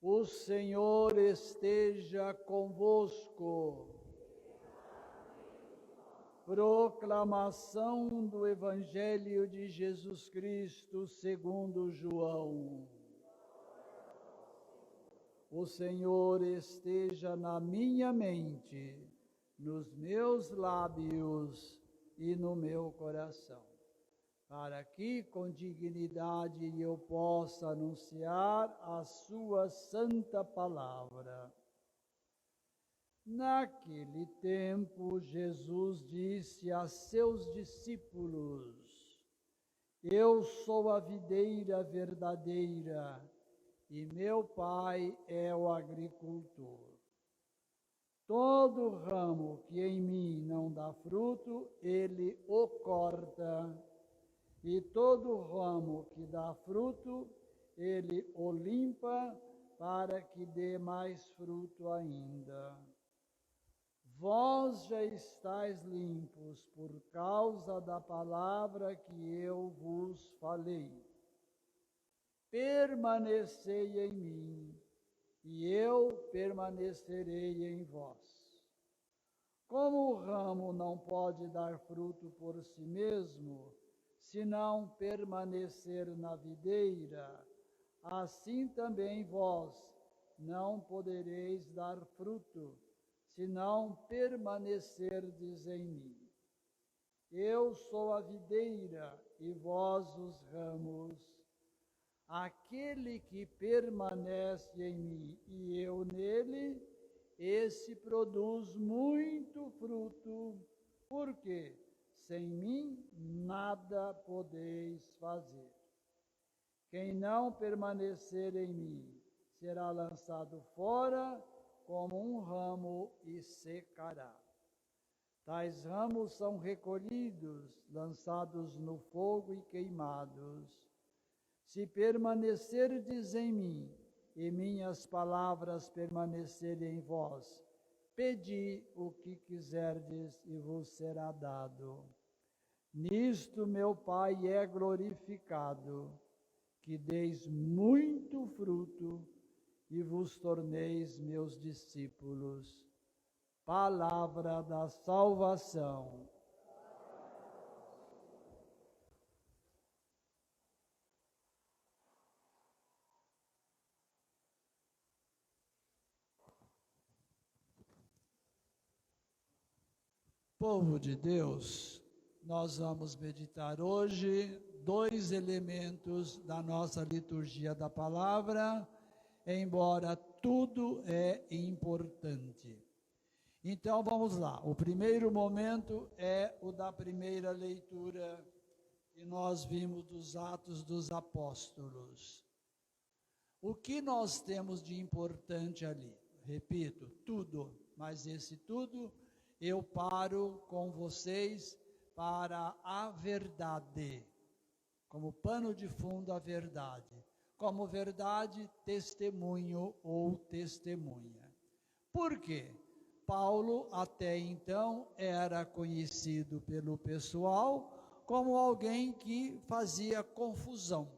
O Senhor esteja convosco. Proclamação do Evangelho de Jesus Cristo segundo João. O Senhor esteja na minha mente, nos meus lábios e no meu coração, para que com dignidade eu possa anunciar a sua santa palavra. Naquele tempo, Jesus disse a seus discípulos: Eu sou a videira verdadeira e meu Pai é o agricultor. Todo ramo que em mim não dá fruto, ele o corta, e todo ramo que dá fruto, ele o limpa, para que dê mais fruto ainda. Vós já estáis limpos por causa da palavra que eu vos falei. Permanecei em mim, e eu permanecerei em vós. Como o ramo não pode dar fruto por si mesmo, se não permanecer na videira, assim também vós não podereis dar fruto, se não permanecerdes em mim. Eu sou a videira e vós os ramos. Aquele que permanece em mim e eu nele, esse produz muito fruto, porque sem mim nada podeis fazer. Quem não permanecer em mim será lançado fora como um ramo e secará. Tais ramos são recolhidos, lançados no fogo e queimados. Se permanecerdes em mim e minhas palavras permanecerem em vós, pedi o que quiserdes e vos será dado. Nisto meu Pai é glorificado, que deis muito fruto e vos torneis meus discípulos. Palavra da salvação. Povo de Deus, nós vamos meditar hoje dois elementos da nossa liturgia da palavra, embora tudo é importante. Então vamos lá, o primeiro momento é o da primeira leitura que nós vimos dos Atos dos Apóstolos. O que nós temos de importante ali? Repito, tudo, mas esse tudo eu paro com vocês para a verdade, como pano de fundo a verdade, como verdade, testemunho ou testemunha. Por quê? Paulo até então era conhecido pelo pessoal como alguém que fazia confusão,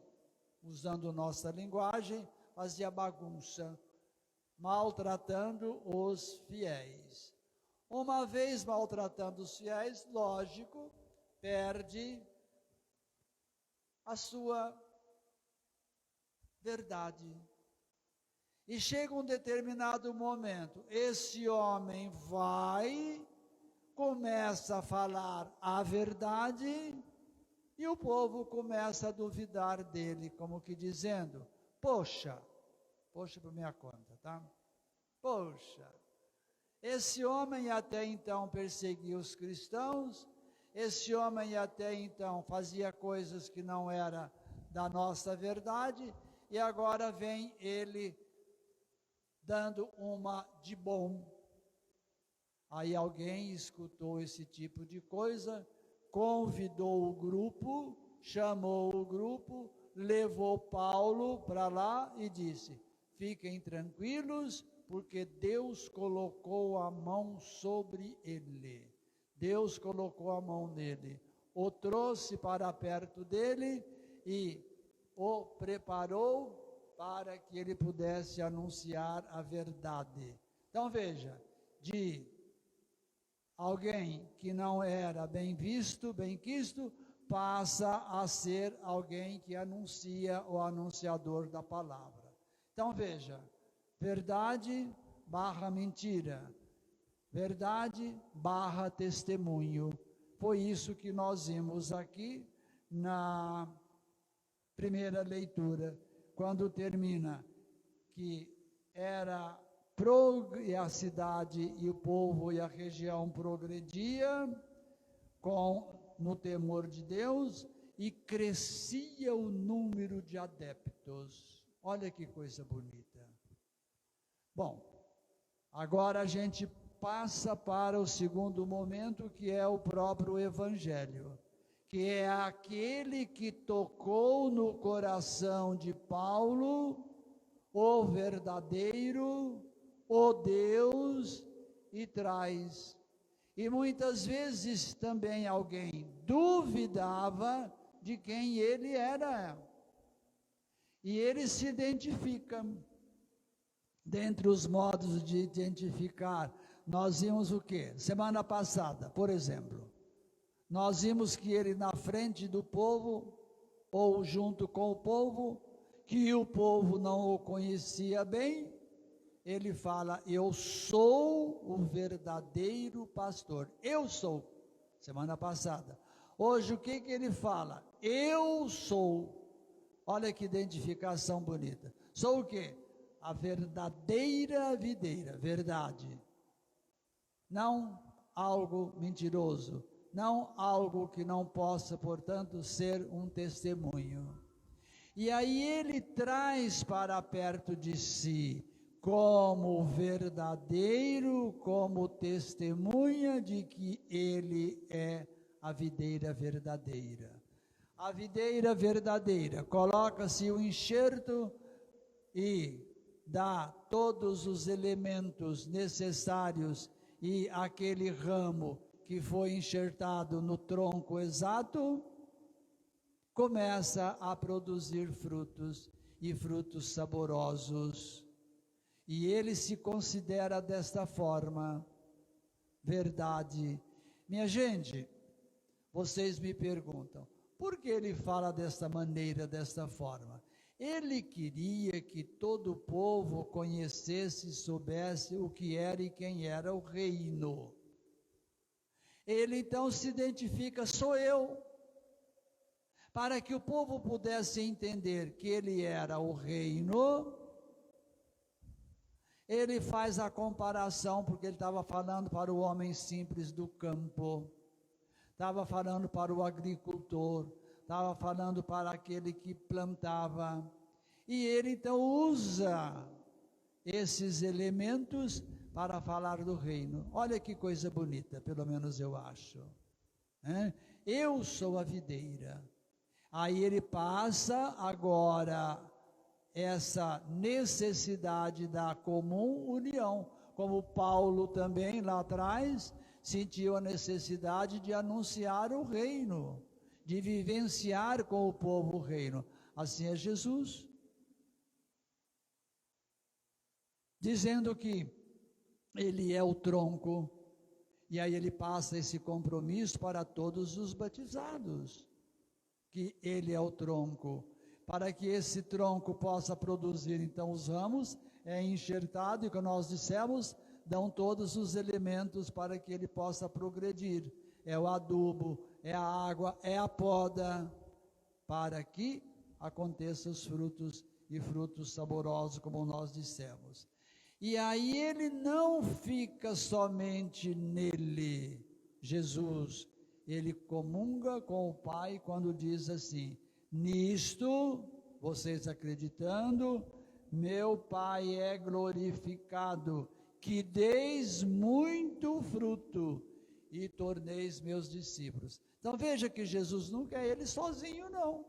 usando nossa linguagem, fazia bagunça, maltratando os fiéis. Uma vez maltratando os fiéis, lógico, perde a sua verdade. E chega um determinado momento, esse homem começa a falar a verdade, e o povo começa a duvidar dele, como que dizendo, poxa por minha conta, tá? Poxa, esse homem até então perseguia os cristãos, esse homem até então fazia coisas que não era da nossa verdade, e agora vem ele dando uma de bom. Aí alguém escutou esse tipo de coisa, convidou o grupo, chamou o grupo, levou Paulo para lá e disse, fiquem tranquilos, porque Deus colocou a mão sobre ele. Deus colocou a mão nele, o trouxe para perto dele e o preparou para que ele pudesse anunciar a verdade. Então veja, de alguém que não era bem visto, bem quisto, passa a ser alguém que anuncia, o anunciador da palavra. Então veja, verdade barra mentira, verdade barra testemunho. Foi isso que nós vimos aqui na primeira leitura, quando termina que era e a cidade e o povo e a região progredia no temor de Deus e crescia o número de adeptos. Olha que coisa bonita. Bom, agora a gente passa para o segundo momento, que é o próprio Evangelho, que é aquele que tocou no coração de Paulo, o verdadeiro, o Deus, e traz. E muitas vezes também alguém duvidava de quem ele era. E ele se identifica. Dentre os modos de identificar, nós vimos o quê? Semana passada, por exemplo, nós vimos que ele na frente do povo, ou junto com o povo, que o povo não o conhecia bem, ele fala: eu sou o verdadeiro pastor. Eu sou. Semana passada. Hoje o que ele fala? Eu sou. Olha que identificação bonita. Sou o quê? A verdadeira videira, verdade. Não algo mentiroso, não algo que não possa, portanto, ser um testemunho. E aí ele traz para perto de si, como verdadeiro, como testemunha de que ele é a videira verdadeira. A videira verdadeira, coloca-se o enxerto e dá todos os elementos necessários e aquele ramo que foi enxertado no tronco exato, começa a produzir frutos e frutos saborosos. E ele se considera desta forma, verdade. Minha gente, vocês me perguntam, por que ele fala desta maneira, desta forma? Ele queria que todo o povo conhecesse e soubesse o que era e quem era o reino. Ele então se identifica, sou eu. Para que o povo pudesse entender que ele era o reino, ele faz a comparação, porque ele estava falando para o homem simples do campo, estava falando para o agricultor, estava falando para aquele que plantava, e ele então usa esses elementos para falar do reino. Olha que coisa bonita, pelo menos eu acho. Eu sou a videira. Aí ele passa agora essa necessidade da comum união, como Paulo também lá atrás sentiu a necessidade de anunciar o reino, de vivenciar com o povo o reino. Assim é Jesus, dizendo que ele é o tronco, e aí ele passa esse compromisso para todos os batizados, que ele é o tronco, para que esse tronco possa produzir então os ramos, é enxertado, e como nós dissemos, dão todos os elementos para que ele possa progredir, é o adubo, é a água, é a poda, para que aconteçam os frutos, e frutos saborosos, como nós dissemos. E aí ele não fica somente nele, Jesus, ele comunga com o Pai quando diz assim: nisto, vocês acreditando, meu Pai é glorificado, que deis muito fruto e torneis meus discípulos. Então veja que Jesus não quer ele sozinho, não.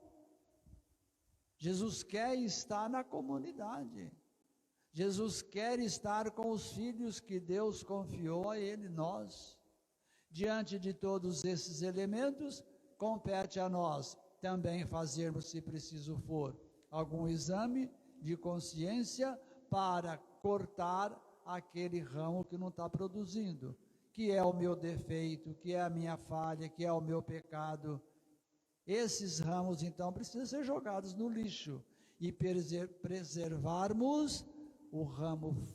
Jesus quer estar na comunidade. Jesus quer estar com os filhos que Deus confiou a ele, nós. Diante de todos esses elementos, compete a nós também fazermos, se preciso for, algum exame de consciência para cortar aquele ramo que não está produzindo, que é o meu defeito, que é a minha falha, que é o meu pecado. Esses ramos, então, precisam ser jogados no lixo e preservarmos o ramo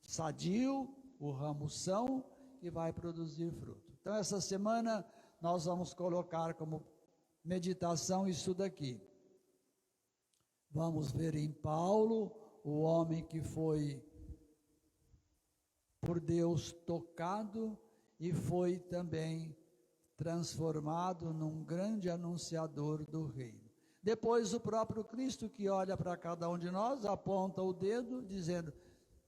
sadio, o ramo são, que vai produzir fruto. Então, essa semana, nós vamos colocar como meditação isso daqui. Vamos ver em Paulo, o homem que foi por Deus tocado e foi também transformado num grande anunciador do reino. Depois o próprio Cristo, que olha para cada um de nós, aponta o dedo dizendo: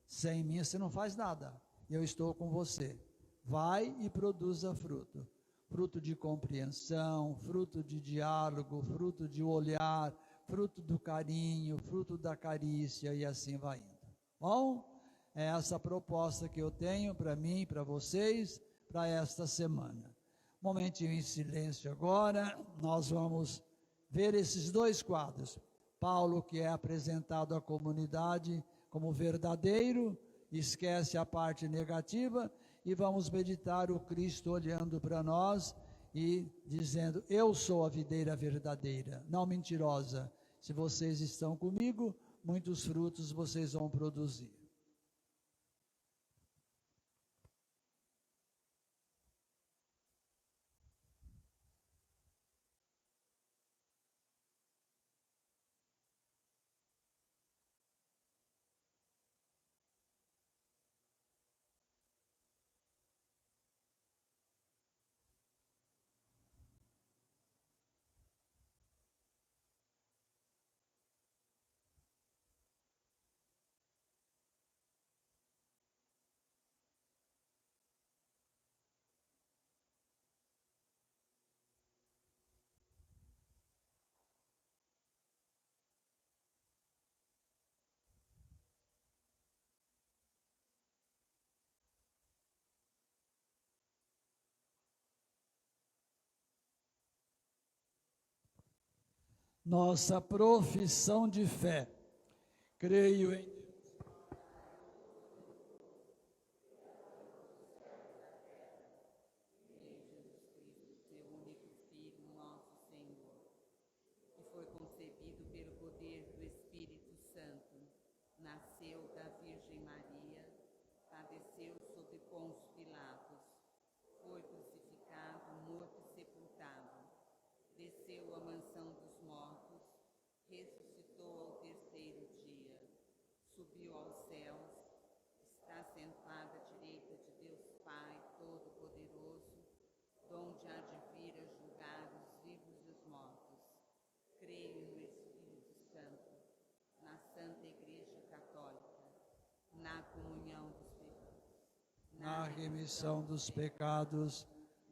sem mim você não faz nada, eu estou com você, vai e produza fruto, fruto de compreensão, fruto de diálogo, fruto de olhar, fruto do carinho, fruto da carícia, e assim vai indo. Bom, é essa proposta que eu tenho para mim, para vocês, para esta semana. Momentinho em silêncio agora, nós vamos ver esses dois quadros. Paulo, que é apresentado à comunidade como verdadeiro, esquece a parte negativa, e vamos meditar o Cristo olhando para nós e dizendo: eu sou a videira verdadeira, não mentirosa. Se vocês estão comigo, muitos frutos vocês vão produzir. Nossa profissão de fé. Creio em concebido pelo poder do Espírito Santo, nasceu da Virgem Maria, padeceu sob Pôncio Pilatos, foi crucificado, morto e sepultado, desceu à mansão dos mortos, ressuscitou ao terceiro dia, subiu aos céus, está sentado à direita de Deus Pai Todo-Poderoso, donde há de vir a julgar os vivos e os mortos. Creio no Espírito Santo, na Santa Igreja Católica, na comunhão dos pecados, na remissão dos pecados,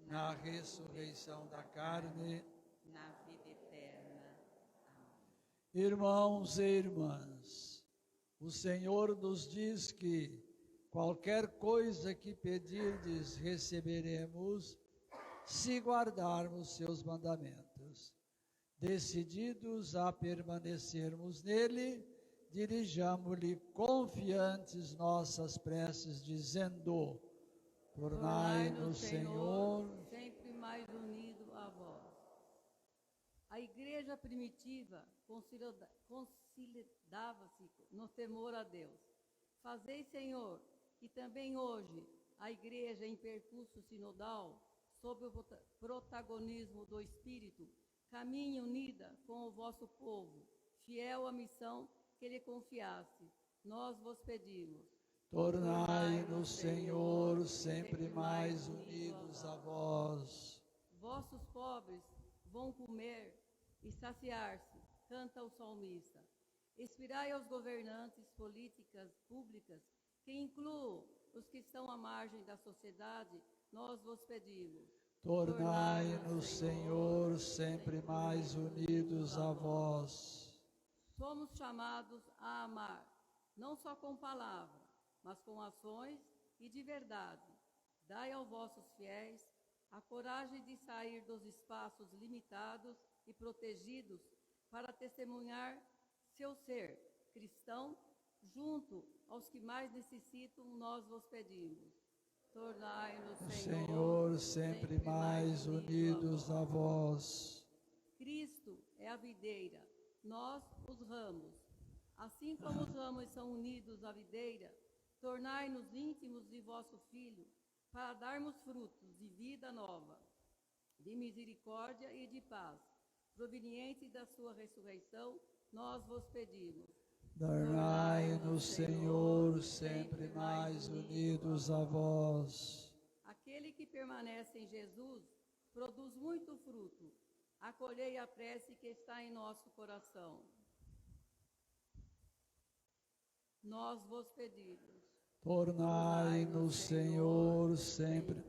na ressurreição da carne. na vida eterna. Amém. Irmãos e irmãs, o Senhor nos diz que qualquer coisa que pedirdes receberemos, se guardarmos seus mandamentos. Decididos a permanecermos nele, dirijamo-lhe confiantes nossas preces, dizendo: tornai-nos, Senhor, sempre mais unido a vós. A igreja primitiva consolidava-se no temor a Deus. Fazei, Senhor, que também hoje a igreja em percurso sinodal, sob o protagonismo do Espírito, caminhe unida com o vosso povo, fiel à missão que lhe confiaste. Nós vos pedimos. tornai-nos, Senhor, sempre mais unidos a vós. Vossos pobres vão comer e saciar-se, canta o salmista. Inspirai aos governantes políticas públicas que incluam os que estão à margem da sociedade, nós vos pedimos. Tornai-nos, Senhor, sempre mais unidos a vós. Somos chamados a amar, não só com palavra, mas com ações e de verdade. Dai aos vossos fiéis a coragem de sair dos espaços limitados e protegidos para testemunhar seu ser, cristão, junto aos que mais necessitam, nós vos pedimos. Tornai-nos, Senhor, sempre mais unidos a vós. Cristo é a videira, nós os ramos. Assim como os ramos são unidos à videira, tornai-nos íntimos de vosso Filho, para darmos frutos de vida nova, de misericórdia e de paz, provenientes da sua ressurreição, nós vos pedimos. Tornai-nos, Senhor, sempre mais unidos a vós. Aquele que permanece em Jesus produz muito fruto. Acolhei a prece que está em nosso coração. Nós vos pedimos. Tornai-nos, Senhor, sempre.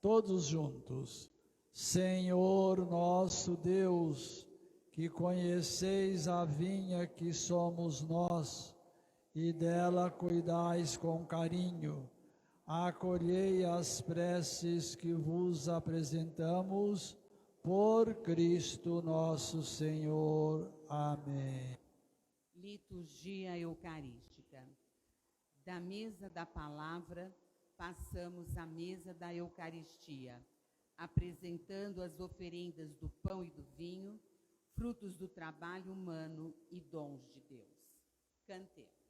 Todos juntos. Senhor nosso Deus, que conheceis a vinha que somos nós, e dela cuidais com carinho, acolhei as preces que vos apresentamos, por Cristo nosso Senhor. Amém. Liturgia Eucarística. Da mesa da palavra, passamos à mesa da Eucaristia, apresentando as oferendas do pão e do vinho, frutos do trabalho humano e dons de Deus. Cantemos.